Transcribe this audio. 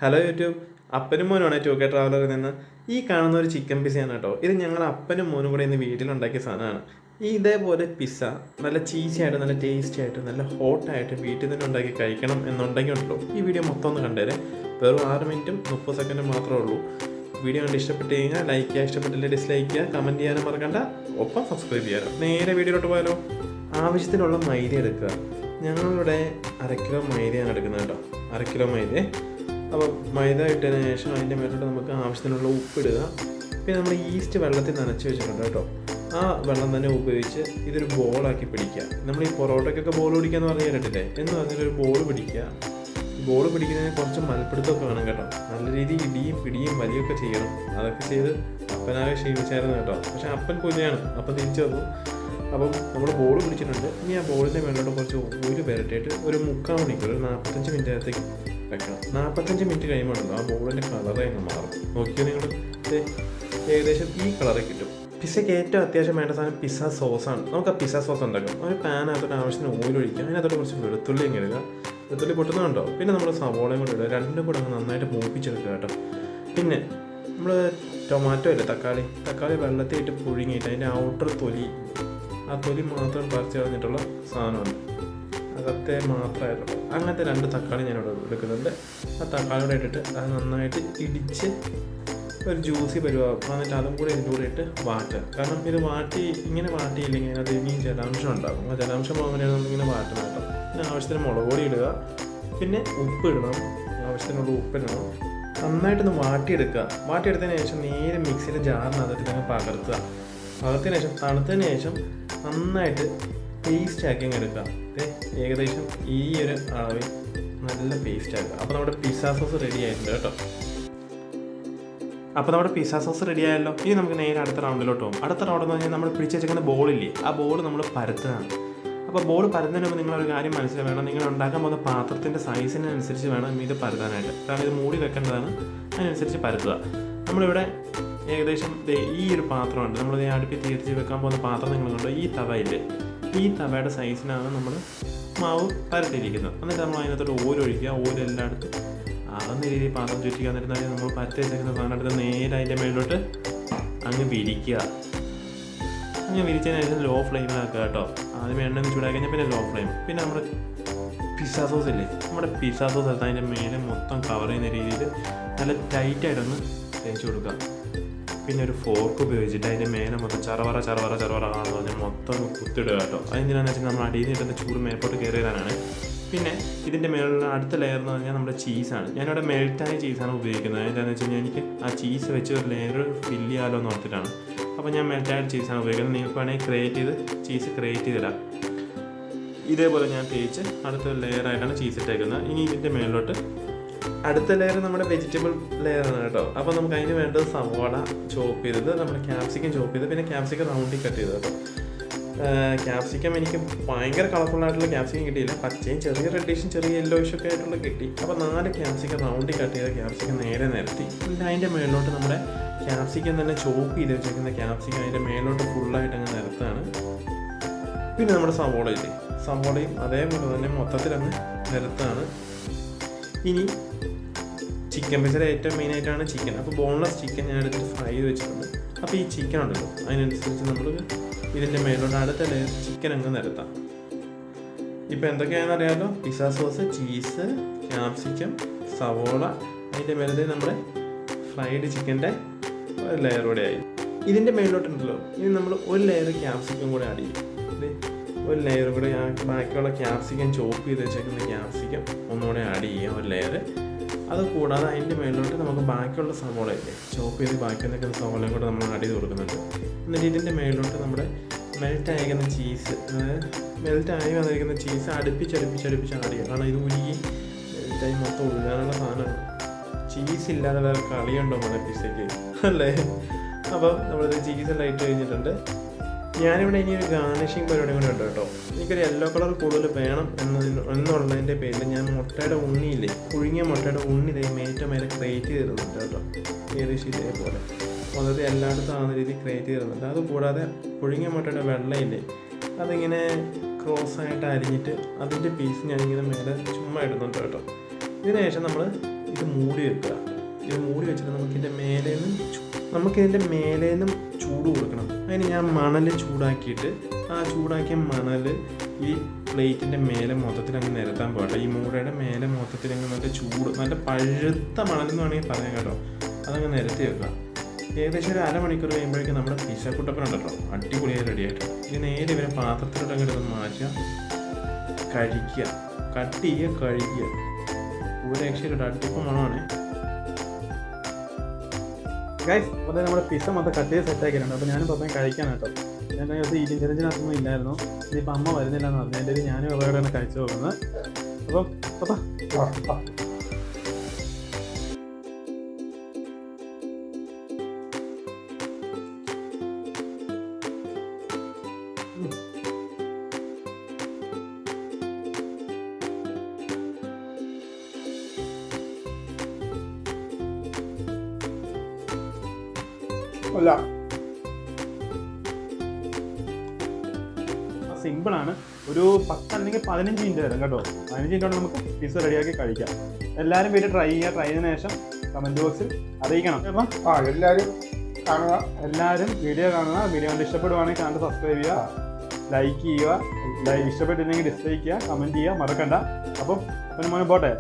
Hello YouTube, അപ്പനും മോനുമാണ് ടൂക്കെ ട്രാവലറിൽ നിന്ന്. ഈ കാണുന്ന ഒരു ചിക്കൻ പിസയാണ് കേട്ടോ. ഇത് ഞങ്ങൾ അപ്പനും മോനും കൂടെ ഇന്ന് വീട്ടിലുണ്ടാക്കിയ സാധനമാണ്. ഇതേപോലെ പിസ്സ നല്ല ചീസി ആയിട്ട്, നല്ല ടേസ്റ്റി ആയിട്ട്, നല്ല ഹോട്ടായിട്ട് വീട്ടിൽ തന്നെ ഉണ്ടാക്കി കഴിക്കണം എന്നുണ്ടെങ്കിൽ ഉണ്ടല്ലോ ഈ വീഡിയോ മൊത്തം ഒന്ന് കണ്ടേരെ. വെറും 6 മിനിറ്റും 30 സെക്കൻഡും മാത്രമേ ഉള്ളൂ. വീഡിയോ കണ്ട് ഇഷ്ടപ്പെട്ട് കഴിഞ്ഞാൽ ലൈക്ക് ചെയ്യുക, ഇഷ്ടപ്പെട്ടില്ല ഡിസ്ലൈക്ക് ചെയ്യുക, കമൻറ്റ് ചെയ്യാനും മറക്കണ്ട, ഒപ്പം സബ്സ്ക്രൈബ് ചെയ്യാനും. നേരെ വീഡിയോയിലോട്ട് പോയാലോ. ആവശ്യത്തിനുള്ള മൈദ എടുക്കുക. ഞങ്ങളിവിടെ 1/2 കിലോ മൈദയാണ് എടുക്കുന്നത് കേട്ടോ. 1/2 കിലോ മൈദ. അപ്പോൾ മൈദ ഇട്ടതിന് ശേഷം അതിൻ്റെ മേലോട്ട് നമുക്ക് ആവശ്യത്തിനുള്ള ഉപ്പിടുക. പിന്നെ നമ്മൾ ഈസ്റ്റ് വെള്ളത്തിൽ നനച്ച് വെച്ചിട്ടുണ്ട് കേട്ടോ. ആ വെള്ളം തന്നെ ഉപയോഗിച്ച് ഇതൊരു ബോളാക്കി പിടിക്കുക. നമ്മൾ ഈ പൊറോട്ടയ്ക്കൊക്കെ ബോൾ പിടിക്കാന്ന് പറഞ്ഞു കേട്ടില്ലേ, എന്ന് പറഞ്ഞൊരു ബോൾ പിടിക്കുക. ബോൾ പിടിക്കുന്നതിന് കുറച്ച് മൽപ്പിടുത്തമൊക്കെ വേണം കേട്ടോ. നല്ല രീതിയിൽ ഇടിയും പിടിയും വലിയൊക്കെ ചെയ്യണം. അതൊക്കെ ചെയ്ത് അപ്പനാകെ ക്ഷീണിച്ചായിരുന്നു കേട്ടോ. പക്ഷേ അപ്പൻ പുലിയാണ്, അപ്പം തിരിച്ചു വന്നു. അപ്പം നമ്മൾ ബോൾ പിടിച്ചിട്ടുണ്ട്. ഇനി ആ ബോളിൻ്റെ മേലോട്ട് കുറച്ച് ഊര് പുരട്ടിയിട്ട് ഒരു 3/4 മണിക്കൂർ, ഒരു 45 മിനിറ്റിനകത്തേക്ക് വെക്കണം. 45 മിനിറ്റ് കഴിയുമ്പോഴല്ലോ ആ ബോളിൻ്റെ കളറേ അങ്ങ് മാറും. നോക്കിയോ നിങ്ങൾ, ഏകദേശം ഈ കളറിൽ കിട്ടും. പിസ്സയ്ക്ക് ഏറ്റവും അത്യാവശ്യം വേണ്ട സാധനം പിസ്സ സോസാണ്. നമുക്ക് ആ പിസ്സ സോസ് ഉണ്ടാക്കാം. ഒരു പാനകത്തോട്ട് ആവശ്യത്തിന് ഓയിൽ ഒഴിക്കുക. അതിനകത്തോട്ട് കുറച്ച് വെളുത്തുള്ളി ഇങ്ങനെ ഇടുക. വെളുത്തുള്ളി പൊട്ടുന്നുണ്ടോ, പിന്നെ നമ്മൾ സവോളയും കൂടെ ഇടുക. രണ്ടും കൂടെ അങ്ങ് നന്നായിട്ട് മൂപ്പിച്ചെടുക്കുക കേട്ടോ. പിന്നെ നമ്മൾ ടൊമാറ്റോ ഇല്ലേ, തക്കാളി വെള്ളത്തിൽ ഇട്ട് പുഴുങ്ങിയിട്ട് അതിൻ്റെ ഔട്ടർ തൊലി, ആ തൊലി മാത്രം പറിച്ച് കളഞ്ഞിട്ടുള്ള സാധനമാണ്. അകത്തെ മാത്രമായിട്ടുള്ളത്. അങ്ങനത്തെ 2 തക്കാളി ഞാനിവിടെ എടുക്കുന്നുണ്ട്. ആ തക്കാളിയോടെ ഇട്ടിട്ട് അത് നന്നായിട്ട് ഇടിച്ച് ഒരു ജ്യൂസി പരുവാകും. എന്നിട്ട് അതും കൂടെ ഇതിൻ്റെ കൂടെ ഇട്ട് വാട്ടുക. കാരണം ഇത് ഇങ്ങനെ വാട്ടിയില്ലെങ്കിൽ അതിനകത്ത് ഇനിയും ജലാംശം ഉണ്ടാകും. ആ ജലാംശം പോകാൻ വേണ്ടിയാണ് നമ്മളിങ്ങനെ വാട്ടണം കേട്ടോ. പിന്നെ ആവശ്യത്തിന് മുളക് പൊടി ഇടുക. പിന്നെ ഉപ്പ് ഇടണം, ആവശ്യത്തിനുള്ള ഉപ്പിടണം. നന്നായിട്ടൊന്ന് വാട്ടിയെടുക്കുക. വാട്ടിയെടുത്തതിന് ശേഷം നേരെ മിക്സിയിൽ ജാറിനകത്ത് ഇതങ്ങ് പകർത്തുക. പകർത്തിയതിന് ശേഷം തണുത്തതിന് ശേഷം നന്നായിട്ട് പേസ്റ്റ് ആക്കി അങ്ങ് എടുക്കുക. ഏകദേശം ഈ ഒരു അളവിൽ നല്ല പേസ്റ്റ് ആക്കുക. അപ്പോൾ നമ്മുടെ പിസ്സ സോസ് റെഡി ആയിട്ടുണ്ട് കേട്ടോ. അപ്പോൾ നമ്മുടെ പിസ്സ സോസ് റെഡി ആയല്ലോ. ഇനി നമുക്ക് നേരെ അടുത്ത റൗണ്ടിലോട്ട് പോകും. അടുത്ത റൗണ്ട് എന്ന് പറഞ്ഞാൽ നമ്മൾ പിടിച്ച് വെച്ചിരിക്കുന്ന ബോളില്ലേ, ആ ബോൾ നമ്മൾ പരത്തുകയാണ്. അപ്പോൾ ബോൾ പരത്തുന്നതിന് മുമ്പ് നിങ്ങളൊരു കാര്യം മനസ്സിലാക്കണം. നിങ്ങൾ ഉണ്ടാക്കാൻ പോകുന്ന പാത്രത്തിൻ്റെ സൈസിനനുസരിച്ച് വേണം ഇത് പരത്താനായിട്ട്. കാരണം ഇത് മൂടി വെക്കേണ്ടതാണ്, അതിനനുസരിച്ച് പരത്തുക. നമ്മളിവിടെ ഏകദേശം ഈ ഒരു പാത്രമുണ്ട്. നമ്മൾ അടുപ്പിൽ തീർച്ച് വെക്കാൻ പോകുന്ന പാത്രം നിങ്ങൾ കണ്ടോ, ഈ തവയില്ലേ, ഈ തവയുടെ സൈസിനാണ് നമ്മൾ മാവ് പരത്തിയിരിക്കുന്നത്. എന്നിട്ട് നമ്മൾ അതിനകത്തോട്ട് ഓരൊഴിക്കുക. ഓരെല്ലായിടത്തും ആകുന്ന രീതിയിൽ പാത്രം ചുറ്റിക്കുക. എന്നിട്ട് നമ്മൾ പരത്തി വെച്ചേക്കുന്ന സാധനം എടുത്ത് നേരെ അതിൻ്റെ മേലോട്ട് അങ്ങ് വിരിക്കുക. അങ്ങ് വിരിച്ചതിന് ശേഷം ലോ ഫ്ലെയിമിലാക്കുക കേട്ടോ. ആദ്യം എണ്ണ ചൂടാക്കി കഴിഞ്ഞാൽ പിന്നെ ലോ ഫ്ലെയിം. പിന്നെ നമ്മുടെ പിസ്സ സോസ് ഇല്ലേ, നമ്മുടെ പിസ്സ സോസ് എടുത്ത് അതിൻ്റെ മേലെ മൊത്തം കവർ ചെയ്യുന്ന രീതിയിൽ നല്ല ടൈറ്റായിട്ടൊന്ന് തേച്ച് കൊടുക്കുക. പിന്നെ ഒരു ഫോർക്ക് ഉപയോഗിച്ചിട്ട് അതിൻ്റെ മേലെ മൊത്തം ചറവറ ആണെന്ന് പറഞ്ഞാൽ മൊത്തം കുത്തിടുക കേട്ടോ. അതെന്തിനാണെന്ന് വെച്ചാൽ നമ്മൾ അടിയിൽ നിന്നിട്ട് ചൂട് മേപ്പോട്ട് കയറിയതാണ്. പിന്നെ ഇതിൻ്റെ മേലുള്ള അടുത്ത ലെയർ എന്ന് പറഞ്ഞാൽ നമ്മുടെ ചീസാണ്. ഞാനിവിടെ മെൽറ്റായ ചീസാണ് ഉപയോഗിക്കുന്നത്. എന്താണെന്ന് വെച്ച് കഴിഞ്ഞാൽ എനിക്ക് ആ ചീസ് വെച്ച് ഒരു ലെയർ ഫില്ല് ചെയ്യാമല്ലോ എന്ന് ഓർത്തിട്ടാണ്. അപ്പോൾ ഞാൻ മെൽറ്റായ ചീസാണ് ഉപയോഗിക്കുന്നത്. നിങ്ങൾക്ക് വേണമെങ്കിൽ ചീസ് ക്രിയേറ്റ് ചെയ്തിടാം. ഇതേപോലെ ഞാൻ തേച്ച് അടുത്ത ലെയറായിട്ടാണ് ചീസ് ഇട്ടേക്കുന്നത്. ഇനി ഇതിൻ്റെ മേളിലോട്ട് അടുത്ത ലെയർ നമ്മുടെ വെജിറ്റബിൾ ലെയറാണ് കേട്ടോ. അപ്പോൾ നമുക്ക് അതിന് വേണ്ടത് സവോള ചോപ്പ് ചെയ്തത്, നമ്മുടെ ക്യാപ്സിക്കം ചോപ്പ് ചെയ്ത്, പിന്നെ ക്യാപ്സിക്കം റൗണ്ടിൽ കട്ട് ചെയ്തത് കേട്ടോ. ക്യാപ്സിക്കം എനിക്ക് ഭയങ്കര കളർഫുള്ളായിട്ടുള്ള ക്യാപ്സിക്കം കിട്ടിയില്ല. പച്ചയും ചെറിയ റെഡിഷും ചെറിയ യെല്ലോയിഷും ഒക്കെ ആയിട്ടുള്ള കിട്ടി. അപ്പോൾ 4 ക്യാപ്സിക്കം റൗണ്ടിൽ കട്ട് ചെയ്ത ക്യാപ്സിക്കം നേരെ നിരത്തി. പിന്നെ അതിൻ്റെ മേളിലോട്ട് നമ്മുടെ ക്യാപ്സിക്കം തന്നെ ചോപ്പ് ചെയ്ത് വെച്ചിരിക്കുന്ന ക്യാപ്സിക്കം അതിൻ്റെ മേളിലോട്ട് ഫുള്ളായിട്ട് അങ്ങ് നിരത്താണ്. പിന്നെ നമ്മുടെ സവോളയും അതേപോലെ തന്നെ മൊത്തത്തിൽ അങ്ങ് നിരത്താണ്. ഇനി ചിക്കൻ പിസയുടെ ഏറ്റവും മെയിനായിട്ടാണ് ചിക്കൻ. അപ്പോൾ ബോൺലെസ് ചിക്കൻ ഞാൻ എടുത്തിട്ട് ഫ്രൈ ചെയ്ത് വെച്ചിട്ടുണ്ട്. അപ്പോൾ ഈ ചിക്കൻ ഉണ്ടല്ലോ, അതിനനുസരിച്ച് നമ്മൾ ഇതിൻ്റെ മേലോട്ട് അടുത്ത ലെയർ ചിക്കൻ അങ്ങ് നിരത്താം. ഇപ്പോൾ എന്തൊക്കെയാണെന്ന് അറിയാമല്ലോ, പിസ്സ സോസ്, ചീസ്, ക്യാപ്സിക്കം, സവോള, അതിൻ്റെ മേലത്തെ നമ്മുടെ ഫ്രൈഡ് ചിക്കൻ്റെ ഒരു ലെയർ കൂടെ ആയി. ഇതിൻ്റെ മേലോട്ടുണ്ടല്ലോ, ഇനി നമ്മൾ ഒരു ലെയർ ക്യാപ്സിക്കം കൂടെ ആഡ് ചെയ്യും. ഒരു ലെയർ കൂടെ ബാക്കിയുള്ള ക്യാപ്സിക്കം ചോപ്പ് ചെയ്ത് വെച്ചേക്കുന്ന ക്യാപ്സിക്കം ഒന്നുകൂടെ ആഡ് ചെയ്യുക, ഒരു ലെയർ. അത് കൂടാതെ അതിൻ്റെ മേലോട്ട് നമുക്ക് ബാക്കിയുള്ള സവോളയില്ലേ, ചോപ്പ് ചെയ്ത് ബാക്കി നിൽക്കുന്ന സവോളയും കൂടെ നമ്മൾ ആഡ് ചെയ്ത് കൊടുക്കുന്നുണ്ട്. എന്നിട്ട് ഇതിൻ്റെ മേലോട്ട് നമ്മുടെ മെൽറ്റായി വന്നിരിക്കുന്ന ചീസ് അടുപ്പിച്ച് ആഡ് ചെയ്യുക. കാരണം ഇത് ഉരുകി മെൽറ്റായി മൊത്തം ഒഴുകാനുള്ള സാധനമാണ്. ചീസ് ഇല്ലാതെ വേറെ കളിയുണ്ടോ നമ്മുടെ പിസ്സയ്ക്ക് അല്ലേ? അപ്പോൾ നമ്മളിത് ചീസെല്ലാം ഇട്ട് കഴിഞ്ഞിട്ടുണ്ട്. ഞാനിവിടെ ഇനി ഒരു ഗാർണിഷിങ് പരിപാടി കൂടെ ഉണ്ട് കേട്ടോ. എനിക്കൊരു യെല്ലോ കളർ കൂടുതൽ വേണം എന്നുള്ളതിൻ്റെ പേരിൽ ഞാൻ മുട്ടയുടെ ഉണ്ണിയില്ലേ, പുഴുങ്ങിയ മുട്ടയുടെ ഉണ്ണി ഏറ്റവും മേലെ ക്രിയേറ്റ് ചെയ്തിരുന്നുണ്ട് കേട്ടോ. ഏകദേശം ഇതേപോലെ മൊത്തത്തിൽ എല്ലായിടത്തും ആകുന്ന രീതി ക്രിയേറ്റ് ചെയ്തിരുന്നുണ്ട്. അതുകൂടാതെ പുഴുങ്ങിയ മുട്ടയുടെ വെള്ളയില്ലേ, അതിങ്ങനെ ക്രോസായിട്ട് അരിഞ്ഞിട്ട് അതിൻ്റെ പീസ് ഞാനിങ്ങനെ മേലെ ചുമ്മാ ഇടുന്നുണ്ട് കേട്ടോ. ഇതിന് ശേഷം നമ്മൾ ഇത് മൂടി വെക്കുക. ഇത് മൂടി വെച്ചിട്ട് നമുക്കിതിൻ്റെ മേലേന്നും ചൂട് കൊടുക്കണം. അതിന് ഞാൻ മണൽ ചൂടാക്കിയിട്ട് ആ ചൂടാക്കിയ മണൽ ഈ പ്ലേറ്റിൻ്റെ മേലെ മൊത്തത്തിൽ അങ്ങ് നിരത്താൻ പോകട്ടെ. ഈ മൂടയുടെ മേലെ മൊത്തത്തിൽ അങ്ങ് നല്ല ചൂട്, നല്ല പഴുത്ത മണലെന്ന് വേണമെങ്കിൽ പറയാം കേട്ടോ. അതങ്ങ് നിരത്തി വെക്കുക. ഏകദേശം ഒരു അരമണിക്കൂർ കഴിയുമ്പോഴേക്കും നമ്മുടെ പിസ്സ കുട്ടപ്പനുണ്ടല്ലോ അടിപൊളിയായി റെഡിയായിട്ട്. ഇത് നേരെ ഇവരെ പാത്രത്തിലോട്ട് അങ്ങോട്ട് മാറ്റുക, കഴിക്കുക, കട്ട് ചെയ്യുക, കഴിക്കുക. ഒരു രക്ഷയിലോട്ട് അടിപ്പം മണമാണ് ഗൈസ്. അപ്പോൾ നമ്മുടെ പിസ്സ മൊത്തം കട്ട് ചെയ്ത് സെറ്റാക്കിയിട്ടുണ്ട്. അപ്പോൾ ഞാനും പപ്പയും കഴിക്കാൻ കേട്ടോ. ഞാൻ ദിവസം ഈറ്റിംഗ് ചലഞ്ചിനകത്തൊന്നും ഇല്ലായിരുന്നു. ഇനിയിപ്പോൾ അമ്മ വരുന്നില്ല എന്ന് പറഞ്ഞു. എൻ്റെ ഞാനും അവരോടാണ് കഴിച്ചു പോകുന്നത്. അപ്പം പപ്പ അല്ല സിമ്പിളാണ്. ഒരു 10 അല്ലെങ്കിൽ 15 മിനിറ്റ് വരും കേട്ടോ. 15 മിനിറ്റ് കൊണ്ട് നമുക്ക് പിസ്സ റെഡിയാക്കി കഴിക്കാം. എല്ലാവരും വീട്ടിൽ ട്രൈ ചെയ്യുക. ട്രൈ ചെയ്തതിനു ശേഷം കമൻറ്റ് ബോക്സിൽ അറിയിക്കണം. അപ്പം എല്ലാവരും കാണുക, എല്ലാവരും വീഡിയോ കാണുക. വീഡിയോ കണ്ട് ഇഷ്ടപ്പെടുവാണെങ്കിൽ ചാനൽ സബ്സ്ക്രൈബ് ചെയ്യുക, ലൈക്ക് ചെയ്യുക. ഇഷ്ടപ്പെട്ടില്ലെങ്കിൽ ഡിസ്ലൈക്ക് ചെയ്യുക, കമൻറ്റ് ചെയ്യുക മറക്കണ്ട. അപ്പം മോനെ പോട്ടെ.